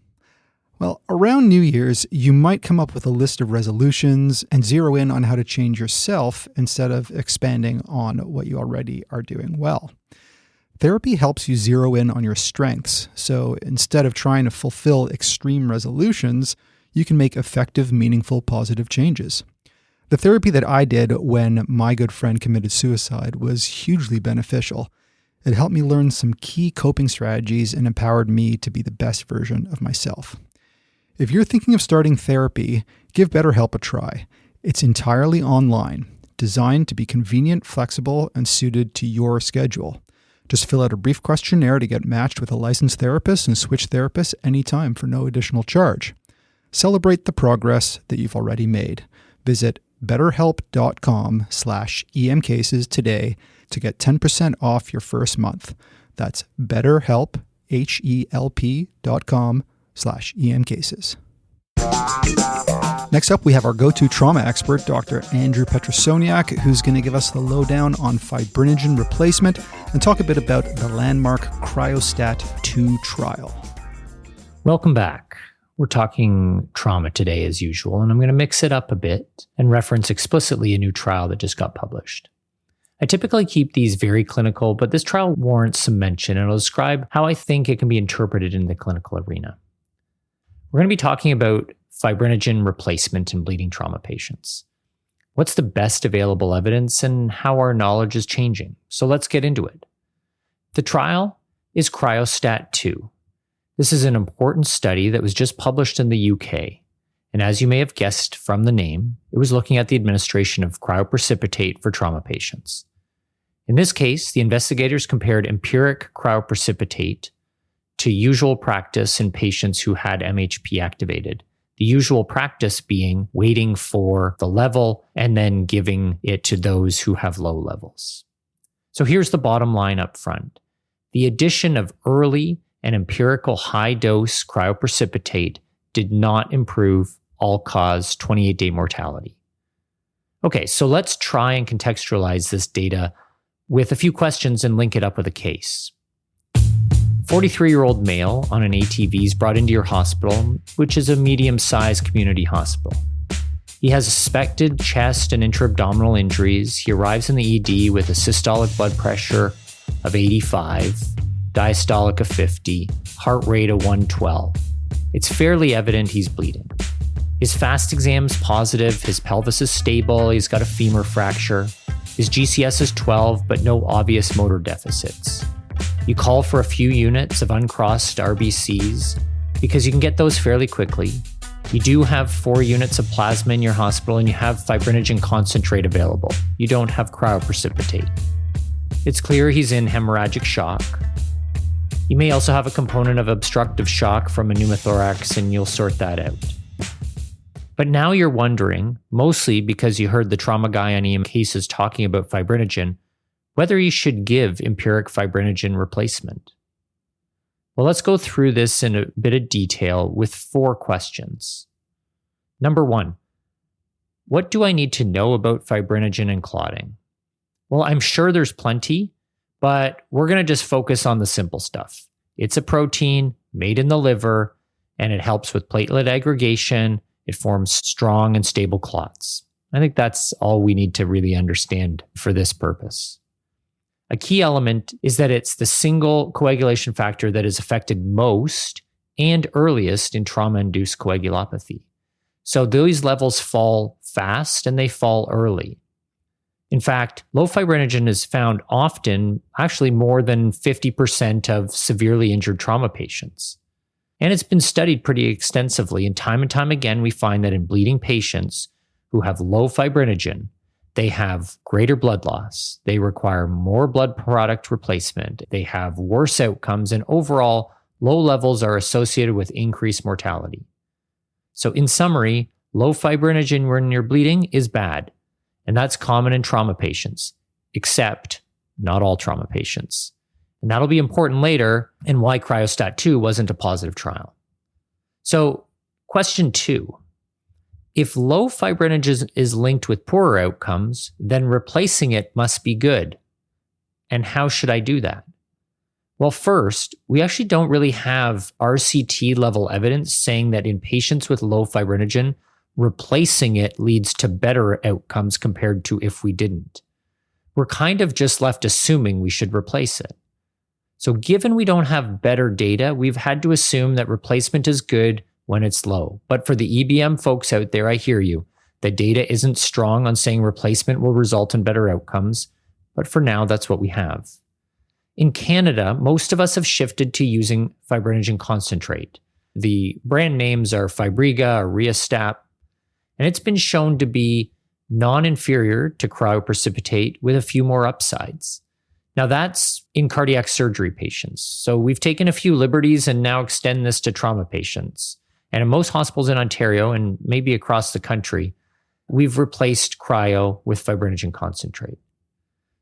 Well, around New Year's, you might come up with a list of resolutions and zero in on how to change yourself instead of expanding on what you already are doing well. Therapy helps you zero in on your strengths, so instead of trying to fulfill extreme resolutions, you can make effective, meaningful, positive changes. The therapy that I did when my good friend committed suicide was hugely beneficial. It helped me learn some key coping strategies and empowered me to be the best version of myself. If you're thinking of starting therapy, give BetterHelp a try. It's entirely online, designed to be convenient, flexible, and suited to your schedule. Just fill out a brief questionnaire to get matched with a licensed therapist and switch therapists anytime for no additional charge. Celebrate the progress that you've already made. Visit betterhelp.com/emcases today to get 10% off your first month. That's BetterHelp, HELP.com/emcases. Next up, we have our go-to trauma expert, Dr. Andrew Petrosoniak, who's going to give us the lowdown on fibrinogen replacement and talk a bit about the landmark Cryostat 2 trial. Welcome back. We're talking trauma today as usual, and I'm going to mix it up a bit and reference explicitly a new trial that just got published. I typically keep these very clinical, but this trial warrants some mention, and I'll describe how I think it can be interpreted in the clinical arena. We're going to be talking about fibrinogen replacement in bleeding trauma patients. What's the best available evidence and how our knowledge is changing? So let's get into it. The trial is Cryostat 2. This is an important study that was just published in the UK. And as you may have guessed from the name, it was looking at the administration of cryoprecipitate for trauma patients. In this case, the investigators compared empiric cryoprecipitate to usual practice in patients who had MHP activated. The usual practice being waiting for the level and then giving it to those who have low levels. So here's the bottom line up front. The addition of early and empirical high-dose cryoprecipitate did not improve all-cause 28-day mortality. Okay, so let's try and contextualize this data with a few questions and link it up with a case. 43-year-old male on an ATV is brought into your hospital, which is a medium-sized community hospital. He has suspected chest and intra-abdominal injuries. He arrives in the ED with a systolic blood pressure of 85, diastolic of 50, heart rate of 112. It's fairly evident he's bleeding. His FAST exam's positive, his pelvis is stable, he's got a femur fracture. His GCS is 12, but no obvious motor deficits. You call for a few units of uncrossed RBCs because you can get those fairly quickly. You do have 4 units of plasma in your hospital and you have fibrinogen concentrate available. You don't have cryoprecipitate. It's clear he's in hemorrhagic shock. You may also have a component of obstructive shock from a pneumothorax, and you'll sort that out. But now you're wondering, mostly because you heard the trauma guy on EM cases talking about fibrinogen, whether you should give empiric fibrinogen replacement. Well, let's go through this in a bit of detail with 4 questions. Number 1, what do I need to know about fibrinogen and clotting? Well, I'm sure there's plenty, but we're going to just focus on the simple stuff. It's a protein made in the liver, and it helps with platelet aggregation. It forms strong and stable clots. I think that's all we need to really understand for this purpose. A key element is that it's the single coagulation factor that is affected most and earliest in trauma-induced coagulopathy. So those levels fall fast and they fall early. In fact, low fibrinogen is found often, actually more than 50% of severely injured trauma patients. And it's been studied pretty extensively, and time again, we find that in bleeding patients who have low fibrinogen, they have greater blood loss, they require more blood product replacement, they have worse outcomes, and overall, low levels are associated with increased mortality. So in summary, low fibrinogen when you're bleeding is bad, and that's common in trauma patients, except not all trauma patients. And that'll be important later, and why Cryostat 2 wasn't a positive trial. So, question 2. If low fibrinogen is linked with poorer outcomes, then replacing it must be good. And how should I do that? Well, first, we actually don't really have RCT level evidence saying that in patients with low fibrinogen, replacing it leads to better outcomes compared to if we didn't. We're kind of just left assuming we should replace it. So given we don't have better data, we've had to assume that replacement is good when it's low. But for the EBM folks out there, I hear you. The data isn't strong on saying replacement will result in better outcomes, but for now, that's what we have. In Canada, most of us have shifted to using fibrinogen concentrate. The brand names are Fibriga or Riostat, and it's been shown to be non-inferior to cryoprecipitate with a few more upsides. Now that's in cardiac surgery patients. So we've taken a few liberties and now extend this to trauma patients. And in most hospitals in Ontario and maybe across the country, we've replaced cryo with fibrinogen concentrate.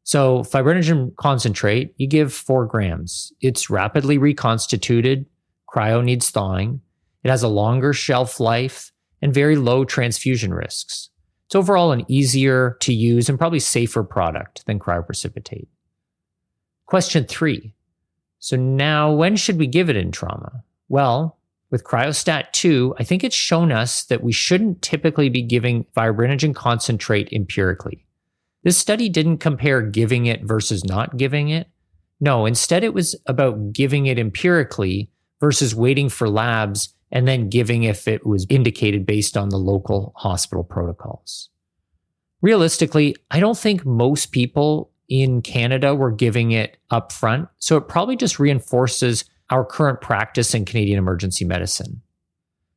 So fibrinogen concentrate, you give 4 grams. It's rapidly reconstituted. Cryo needs thawing. It has a longer shelf life and very low transfusion risks. It's overall an easier to use and probably safer product than cryoprecipitate. Question 3. So now when should we give it in trauma? Well, with Cryostat 2, I think it's shown us that we shouldn't typically be giving fibrinogen concentrate empirically. This study didn't compare giving it versus not giving it. No, instead it was about giving it empirically versus waiting for labs and then giving if it was indicated based on the local hospital protocols. Realistically, I don't think most people in Canada were giving it up front, so it probably just reinforces our current practice in Canadian emergency medicine.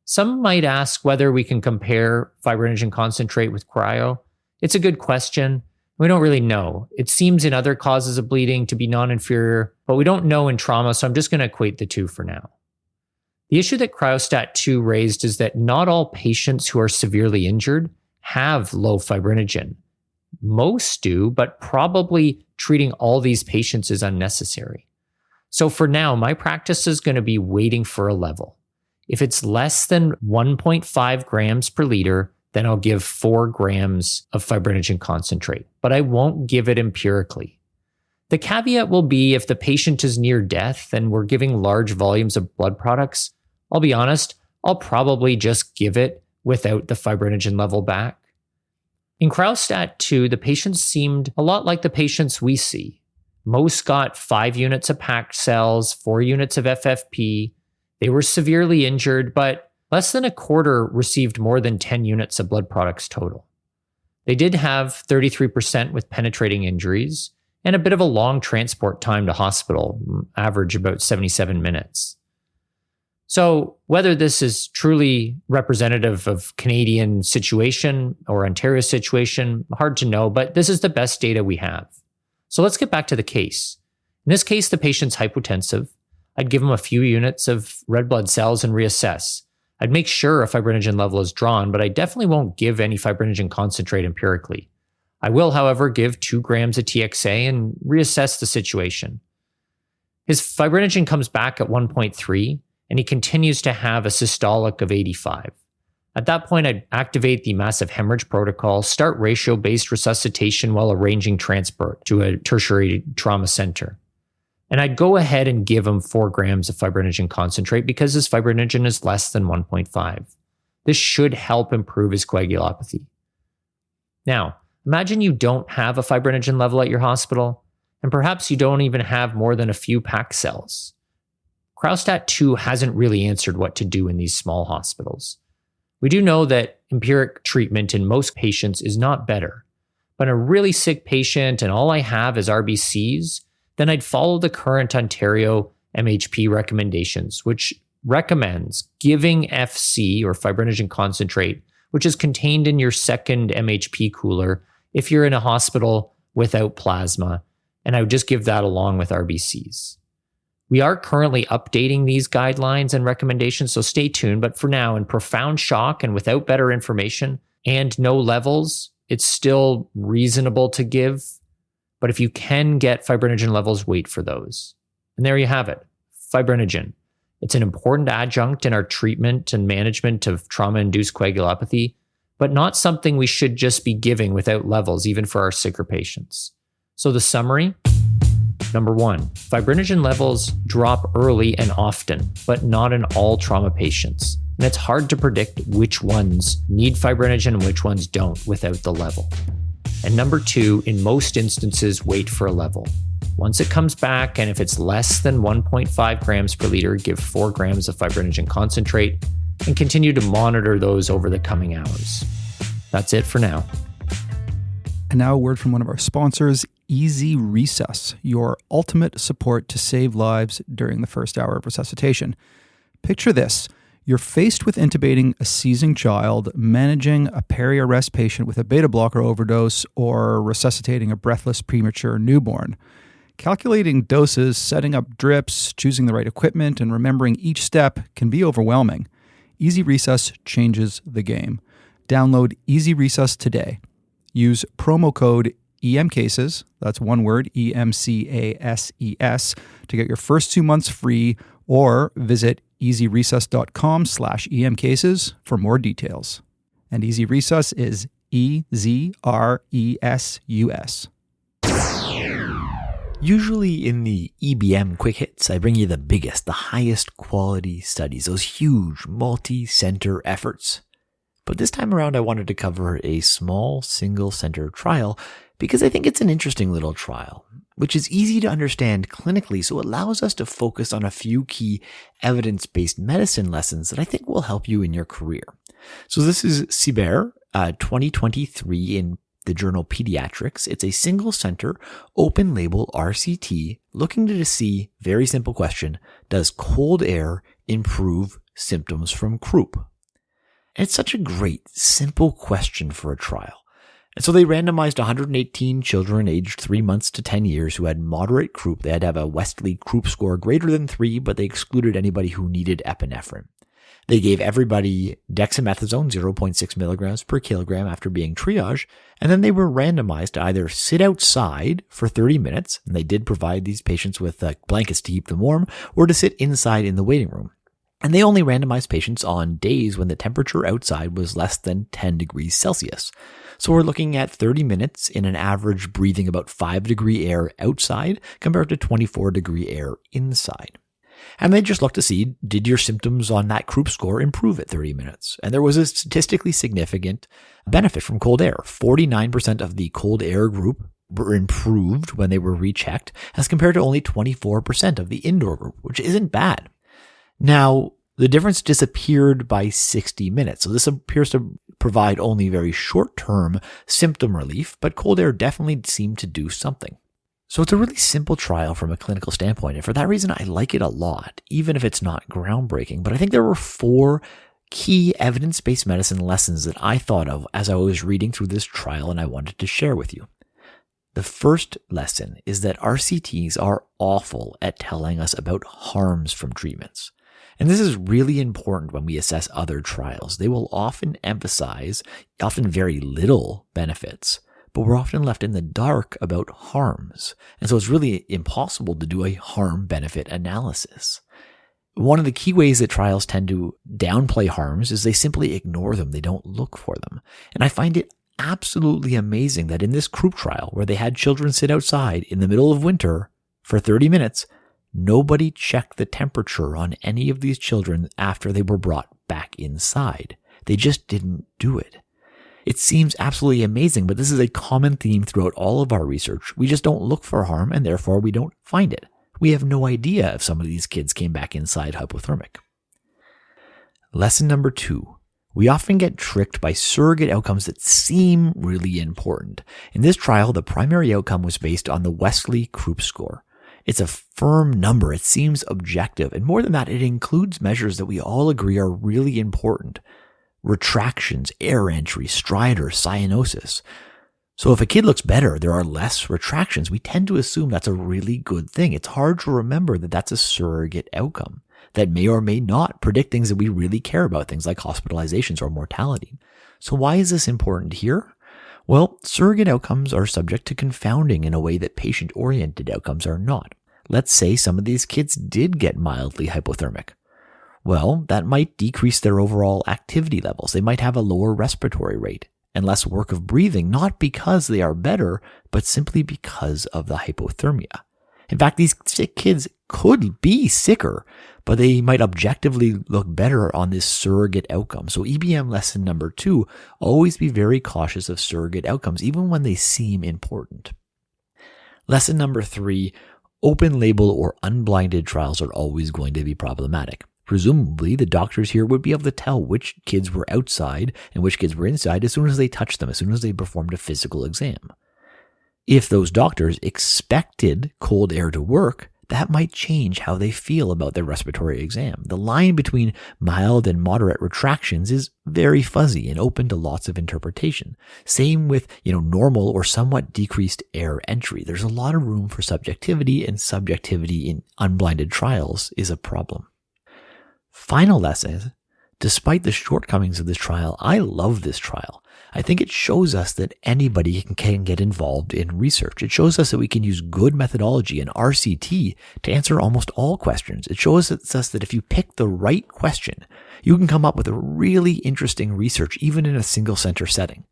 Some might ask whether we can compare fibrinogen concentrate with cryo. It's a good question. We don't really know. It seems in other causes of bleeding to be non-inferior, but we don't know in trauma, so I'm just going to equate the two for now. The issue that cryostat 2 raised is that not all patients who are severely injured have low fibrinogen. Most do, but probably treating all these patients is unnecessary. So for now, my practice is going to be waiting for a level. If it's less than 1.5 grams per liter, then I'll give 4 grams of fibrinogen concentrate, but I won't give it empirically. The caveat will be if the patient is near death and we're giving large volumes of blood products, I'll be honest, I'll probably just give it without the fibrinogen level back. In cryostat 2, the patients seemed a lot like the patients we see. Most got 5 units of packed cells, 4 units of FFP. They were severely injured, but less than a quarter received more than 10 units of blood products total. They did have 33% with penetrating injuries and a bit of a long transport time to hospital, average about 77 minutes. So whether this is truly representative of Canadian situation or Ontario situation, hard to know, but this is the best data we have. So let's get back to the case. In this case, the patient's hypotensive. I'd give him a few units of red blood cells and reassess. I'd make sure a fibrinogen level is drawn, but I definitely won't give any fibrinogen concentrate empirically. I will, however, give 2 grams of TXA and reassess the situation. His fibrinogen comes back at 1.3, and he continues to have a systolic of 85. At that point, I'd activate the massive hemorrhage protocol, start ratio-based resuscitation while arranging transport to a tertiary trauma center. And I'd go ahead and give him 4 grams of fibrinogen concentrate because his fibrinogen is less than 1.5. This should help improve his coagulopathy. Now, imagine you don't have a fibrinogen level at your hospital, and perhaps you don't even have more than a few packed cells. Cryostat 2 hasn't really answered what to do in these small hospitals. We do know that empiric treatment in most patients is not better, but in a really sick patient and all I have is RBCs, then I'd follow the current Ontario MHP recommendations, which recommends giving FC or fibrinogen concentrate, which is contained in your second MHP cooler if you're in a hospital without plasma, and I would just give that along with RBCs. We are currently updating these guidelines and recommendations, so stay tuned. But for now, in profound shock and without better information and no levels, it's still reasonable to give. But if you can get fibrinogen levels, wait for those. And there you have it, fibrinogen. It's an important adjunct in our treatment and management of trauma-induced coagulopathy, but not something we should just be giving without levels, even for our sicker patients. So the summary, number 1, fibrinogen levels drop early and often, but not in all trauma patients. And it's hard to predict which ones need fibrinogen and which ones don't without the level. And number 2, in most instances, wait for a level. Once it comes back, and if it's less than 1.5 grams per liter, give 4 grams of fibrinogen concentrate and continue to monitor those over the coming hours. That's it for now. And now a word from one of our sponsors, Easy Resus, your ultimate support to save lives during the first hour of resuscitation. Picture this. You're faced with intubating a seizing child, managing a peri-arrest patient with a beta blocker overdose, or resuscitating a breathless premature newborn. Calculating doses, setting up drips, choosing the right equipment, and remembering each step can be overwhelming. Easy Resus changes the game. Download Easy Resus today. Use promo code EMCases, that's one word, EMCASES, to get your first 2 months free, or visit easyresus.com/EMCases for more details. And Easy Resus is EZRESUS. Usually in the EBM quick hits, I bring you the biggest, the highest quality studies, those huge multi-center efforts. But this time around, I wanted to cover a small single-center trial because I think it's an interesting little trial, which is easy to understand clinically, so it allows us to focus on a few key evidence-based medicine lessons that I think will help you in your career. So this is CIBER 2023 in the journal Pediatrics. It's a single-center, open-label RCT looking to see, very simple question, does cold air improve symptoms from croup? And it's such a great, simple question for a trial. And so they randomized 118 children aged 3 months to 10 years who had moderate croup. They had to have a Westley croup score greater than 3, but they excluded anybody who needed epinephrine. They gave everybody dexamethasone, 0.6 milligrams per kilogram after being triaged, and then they were randomized to either sit outside for 30 minutes, and they did provide these patients with blankets to keep them warm, or to sit inside in the waiting room. And they only randomized patients on days when the temperature outside was less than 10 degrees Celsius. So we're looking at 30 minutes in an average breathing about 5-degree air outside compared to 24-degree air inside. And they just looked to see, did your symptoms on that croup score improve at 30 minutes? And there was a statistically significant benefit from cold air. 49% of the cold air group were improved when they were rechecked, as compared to only 24% of the indoor group, which isn't bad. Now, the difference disappeared by 60 minutes. So this appears to provide only very short-term symptom relief, but cold air definitely seemed to do something. So it's a really simple trial from a clinical standpoint, and for that reason, I like it a lot, even if it's not groundbreaking. But I think there were 4 key evidence-based medicine lessons that I thought of as I was reading through this trial, and I wanted to share with you. The first lesson is that RCTs are awful at telling us about harms from treatments. And this is really important when we assess other trials. They will often emphasize often very little benefits, but we're often left in the dark about harms. And so it's really impossible to do a harm-benefit analysis. One of the key ways that trials tend to downplay harms is they simply ignore them. They don't look for them. And I find it absolutely amazing that in this croup trial, where they had children sit outside in the middle of winter for 30 minutes, nobody checked the temperature on any of these children after they were brought back inside. They just didn't do it. It seems absolutely amazing, but this is a common theme throughout all of our research. We just don't look for harm, and therefore we don't find it. We have no idea if some of these kids came back inside hypothermic. Lesson number 2. We often get tricked by surrogate outcomes that seem really important. In this trial, the primary outcome was based on the Westley croup score. It's a firm number. It seems objective. And more than that, it includes measures that we all agree are really important. Retractions, air entry, stridor, cyanosis. So if a kid looks better, there are less retractions. We tend to assume that's a really good thing. It's hard to remember that that's a surrogate outcome that may or may not predict things that we really care about, things like hospitalizations or mortality. So why is this important here? Well, surrogate outcomes are subject to confounding in a way that patient-oriented outcomes are not. Let's say some of these kids did get mildly hypothermic. Well, that might decrease their overall activity levels. They might have a lower respiratory rate and less work of breathing, not because they are better, but simply because of the hypothermia. In fact, these sick kids could be sicker, but they might objectively look better on this surrogate outcome. So EBM lesson number 2, always be very cautious of surrogate outcomes, even when they seem important. Lesson number 3, open label or unblinded trials are always going to be problematic. Presumably, the doctors here would be able to tell which kids were outside and which kids were inside as soon as they touched them, as soon as they performed a physical exam. If those doctors expected cold air to work, that might change how they feel about their respiratory exam. The line between mild and moderate retractions is very fuzzy and open to lots of interpretation. Same with, normal or somewhat decreased air entry. There's a lot of room for subjectivity, and subjectivity in unblinded trials is a problem. Final lesson, despite the shortcomings of this trial, I love this trial. I think it shows us that anybody can get involved in research. It shows us that we can use good methodology and RCT to answer almost all questions. It shows us that if you pick the right question, you can come up with a really interesting research, even in a single center setting.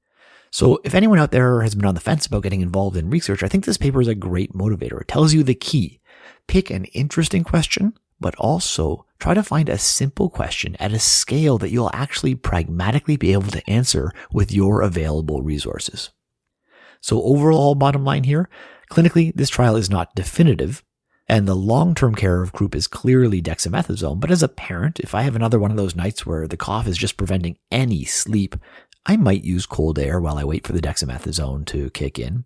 So if anyone out there has been on the fence about getting involved in research, I think this paper is a great motivator. It tells you the key. Pick an interesting question, but also try to find a simple question at a scale that you'll actually pragmatically be able to answer with your available resources. So overall bottom line here, clinically, this trial is not definitive, and the long-term care of croup is clearly dexamethasone. But as a parent, if I have another one of those nights where the cough is just preventing any sleep, I might use cold air while I wait for the dexamethasone to kick in.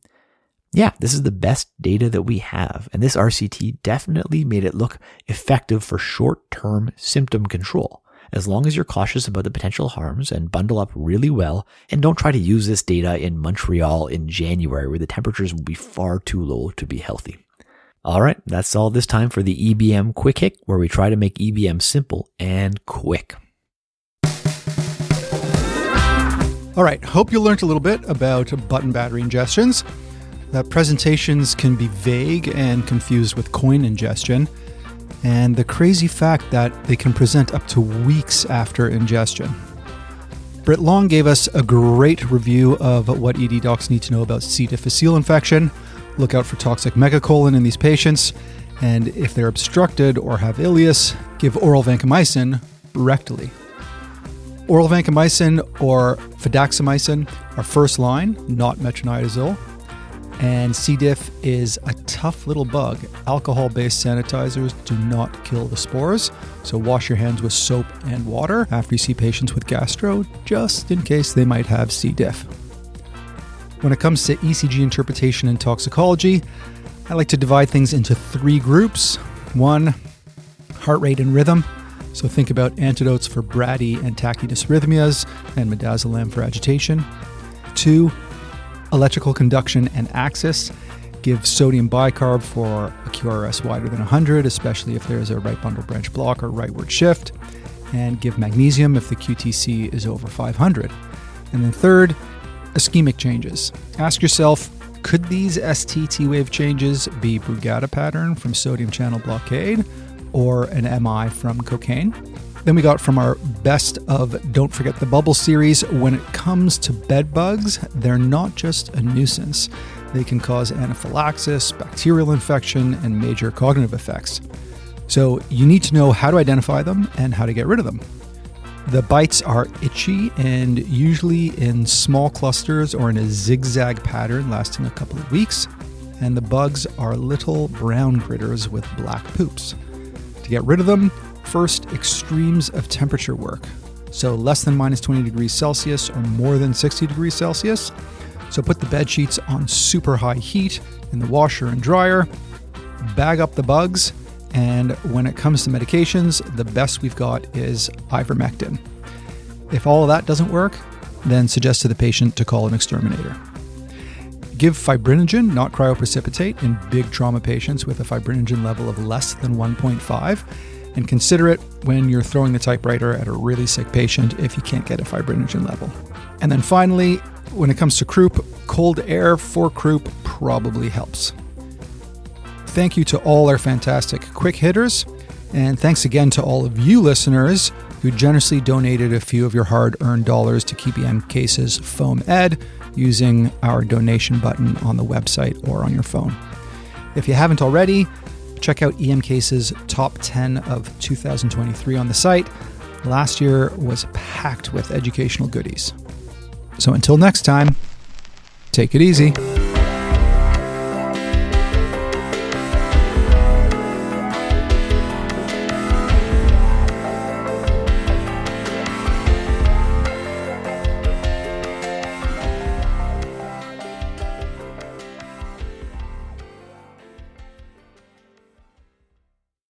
Yeah, this is the best data that we have, and this RCT definitely made it look effective for short-term symptom control. as long as you're cautious about the potential harms and bundle up really well, and don't try to use this data in Montreal in January where the temperatures will be far too low to be healthy. All right, that's all this time for the EBM Quick Hit, where we try to make EBM simple and quick. All right, hope you learned a little bit about button battery ingestions, that presentations can be vague and confused with coin ingestion, and the crazy fact that they can present up to weeks after ingestion. Britt Long gave us a great review of what ED docs need to know about C. difficile infection. Look out for toxic megacolon in these patients, and if they're obstructed or have ileus, give oral vancomycin rectally. Oral vancomycin or fidaxomicin are first line, not metronidazole. And C. diff is a tough little bug. Alcohol-based sanitizers do not kill the spores, so wash your hands with soap and water after you see patients with gastro, just in case they might have C. diff. When it comes to ECG interpretation and toxicology, I like to divide things into 3 groups. 1, heart rate and rhythm. So think about antidotes for brady and tachydysrhythmias and midazolam for agitation. 2, electrical conduction and axis. Give sodium bicarb for a QRS wider than 100, especially if there's a right bundle branch block or rightward shift. And give magnesium if the QTC is over 500. And then 3rd, ischemic changes. Ask yourself, could these ST T-wave changes be Brugada pattern from sodium channel blockade or an MI from cocaine? Then we got from our best of Don't Forget the Bubble series, when it comes to bed bugs, they're not just a nuisance. They can cause anaphylaxis, bacterial infection, and major cognitive effects. So you need to know how to identify them and how to get rid of them. The bites are itchy and usually in small clusters or in a zigzag pattern lasting a couple of weeks. And the bugs are little brown critters with black poops. To get rid of them, first, extremes of temperature work. So less than minus 20 degrees Celsius or more than 60 degrees Celsius. So put the bed sheets on super high heat in the washer and dryer, bag up the bugs, and when it comes to medications, the best we've got is ivermectin. If all of that doesn't work, then suggest to the patient to call an exterminator. Give fibrinogen, not cryoprecipitate, in big trauma patients with a fibrinogen level of less than 1.5, and consider it when you're throwing the typewriter at a really sick patient if you can't get a fibrinogen level. And then finally, when it comes to croup, cold air for croup probably helps. Thank you to all our fantastic quick hitters, and thanks again to all of you listeners who generously donated a few of your hard-earned dollars to keep EM Cases Foam Ed using our donation button on the website or on your phone. If you haven't already, check out EM Cases Top 10 of 2023 on the site. Last year was packed with educational goodies. So until next time, take it easy.